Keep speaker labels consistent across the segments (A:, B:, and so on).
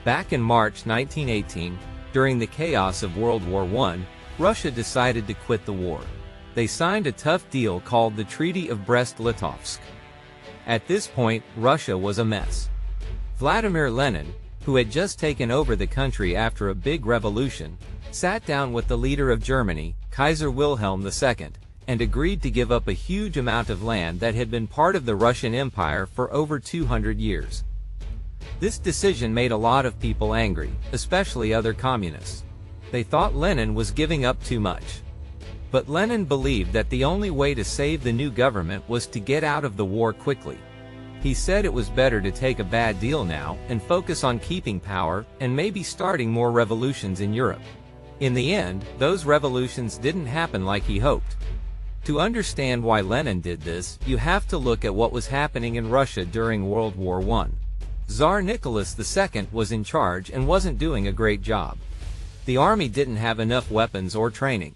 A: Back in March 1918, during the chaos of World War I, Russia decided to quit the war. They signed a tough deal called the Treaty of Brest-Litovsk. At this point, Russia was a mess. Vladimir Lenin, who had just taken over the country after a big revolution, sat down with the leader of Germany, Kaiser Wilhelm II, and agreed to give up a huge amount of land that had been part of the Russian Empire for over 200 years. This decision made a lot of people angry, especially other communists. They thought Lenin was giving up too much. But Lenin believed that the only way to save the new government was to get out of the war quickly. He said it was better to take a bad deal now and focus on keeping power and maybe starting more revolutions in Europe. In the end, those revolutions didn't happen like he hoped. To understand why Lenin did this, you have to look at what was happening in Russia during World War I. Tsar Nicholas II was in charge and wasn't doing a great job. The army didn't have enough weapons or training.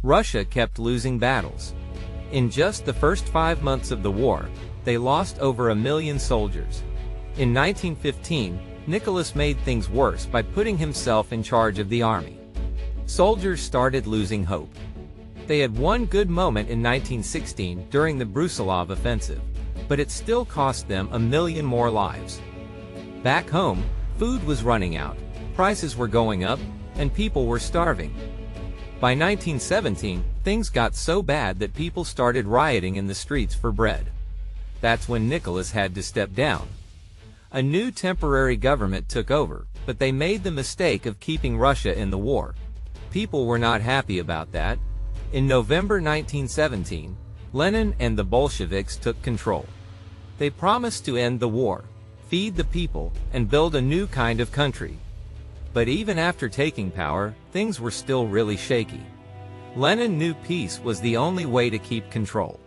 A: Russia kept losing battles. In just the first 5 months of the war, they lost over 1 million soldiers. In 1915, Nicholas made things worse by putting himself in charge of the army. Soldiers started losing hope. They had one good moment in 1916 during the Brusilov offensive, but it still cost them 1 million more lives. Back home, food was running out, prices were going up, and people were starving. By 1917, things got so bad that people started rioting in the streets for bread. That's when Nicholas had to step down. A new temporary government took over, but they made the mistake of keeping Russia in the war. People were not happy about that. In November 1917, Lenin and the Bolsheviks took control. They promised to end the war, feed the people, and build a new kind of country. But even after taking power, things were still really shaky. Lenin knew peace was the only way to keep control.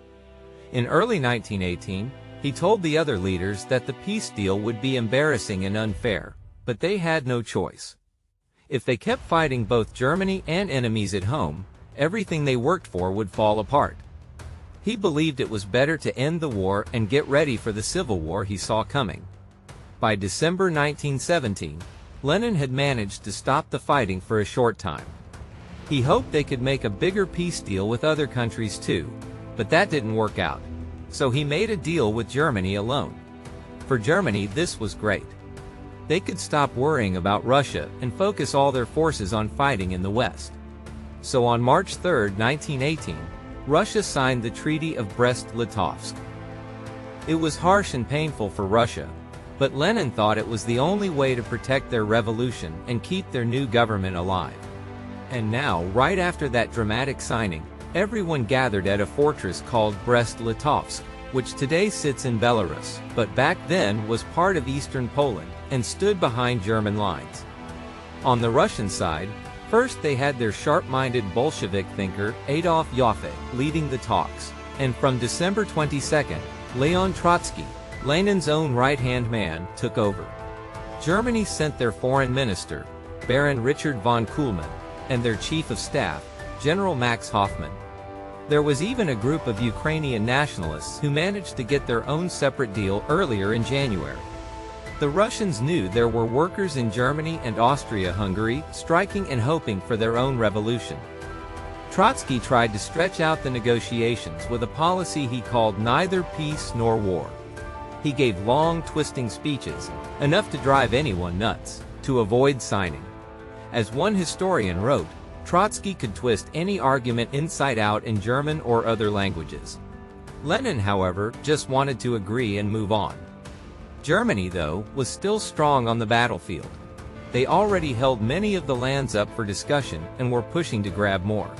A: In early 1918, he told the other leaders that the peace deal would be embarrassing and unfair, but they had no choice. If they kept fighting both Germany and enemies at home, everything they worked for would fall apart. He believed it was better to end the war and get ready for the civil war he saw coming. By December 1917, Lenin had managed to stop the fighting for a short time. He hoped they could make a bigger peace deal with other countries too, but that didn't work out. So he made a deal with Germany alone. For Germany, this was great. They could stop worrying about Russia and focus all their forces on fighting in the West. So on March 3, 1918, Russia signed the Treaty of Brest-Litovsk. It was harsh and painful for Russia, but Lenin thought it was the only way to protect their revolution and keep their new government alive. And now, right after that dramatic signing, everyone gathered at a fortress called Brest-Litovsk, which today sits in Belarus, but back then was part of eastern Poland, and stood behind German lines. On the Russian side, first they had their sharp-minded Bolshevik thinker, Adolf Joffe, leading the talks, and from December 22, Leon Trotsky, Lenin's own right-hand man, took over. Germany sent their foreign minister, Baron Richard von Kuhlmann, and their chief of staff, General Max Hoffmann. There was even a group of Ukrainian nationalists who managed to get their own separate deal earlier in January. The Russians knew there were workers in Germany and Austria-Hungary striking and hoping for their own revolution. Trotsky tried to stretch out the negotiations with a policy he called neither peace nor war. He gave long, twisting speeches, enough to drive anyone nuts, to avoid signing. As one historian wrote, Trotsky could twist any argument inside out in German or other languages. Lenin, however, just wanted to agree and move on. Germany, though, was still strong on the battlefield. They already held many of the lands up for discussion and were pushing to grab more.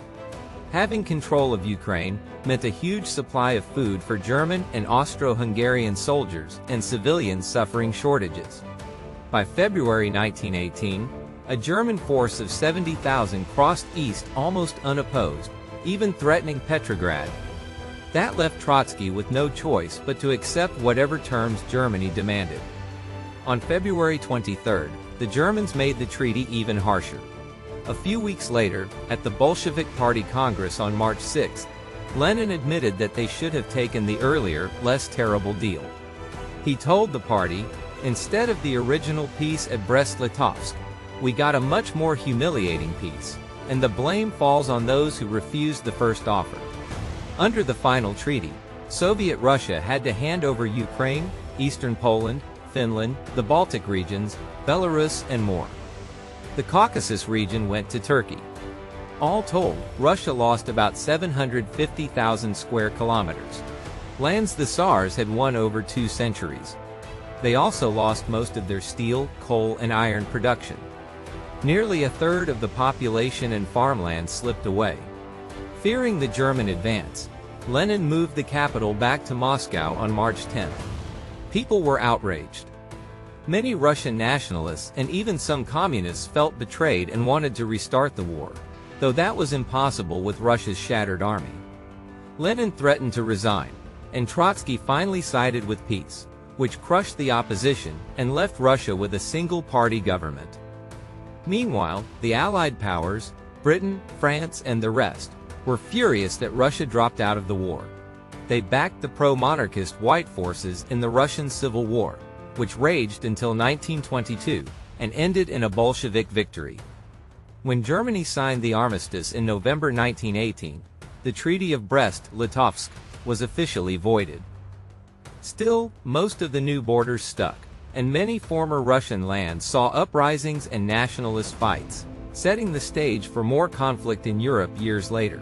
A: Having control of Ukraine meant a huge supply of food for German and Austro-Hungarian soldiers and civilians suffering shortages. By February 1918, a German force of 70,000 crossed east almost unopposed, even threatening Petrograd. That left Trotsky with no choice but to accept whatever terms Germany demanded. On February 23, the Germans made the treaty even harsher. A few weeks later, at the Bolshevik Party Congress on March 6, Lenin admitted that they should have taken the earlier, less terrible deal. He told the party, Instead of the original peace at Brest-Litovsk, we got a much more humiliating peace, and the blame falls on those who refused the first offer. Under the final treaty, Soviet Russia had to hand over Ukraine, eastern Poland, Finland, the Baltic regions, Belarus, and more. The Caucasus region went to Turkey. All told, Russia lost about 750,000 square kilometers. Lands the Tsars had won over 2 centuries. They also lost most of their steel, coal, and iron production. Nearly a third of the population and farmland slipped away. Fearing the German advance, Lenin moved the capital back to Moscow on March 10. People were outraged. Many Russian nationalists and even some communists felt betrayed and wanted to restart the war, though that was impossible with Russia's shattered army. Lenin threatened to resign, and Trotsky finally sided with peace, which crushed the opposition and left Russia with a single-party government. Meanwhile, the Allied powers, Britain, France, and the rest, were furious that Russia dropped out of the war. They backed the pro-monarchist white forces in the Russian Civil War, which raged until 1922 and ended in a Bolshevik victory. When Germany signed the armistice in November 1918, the Treaty of Brest-Litovsk was officially voided. Still, most of the new borders stuck, and many former Russian lands saw uprisings and nationalist fights, setting the stage for more conflict in Europe years later.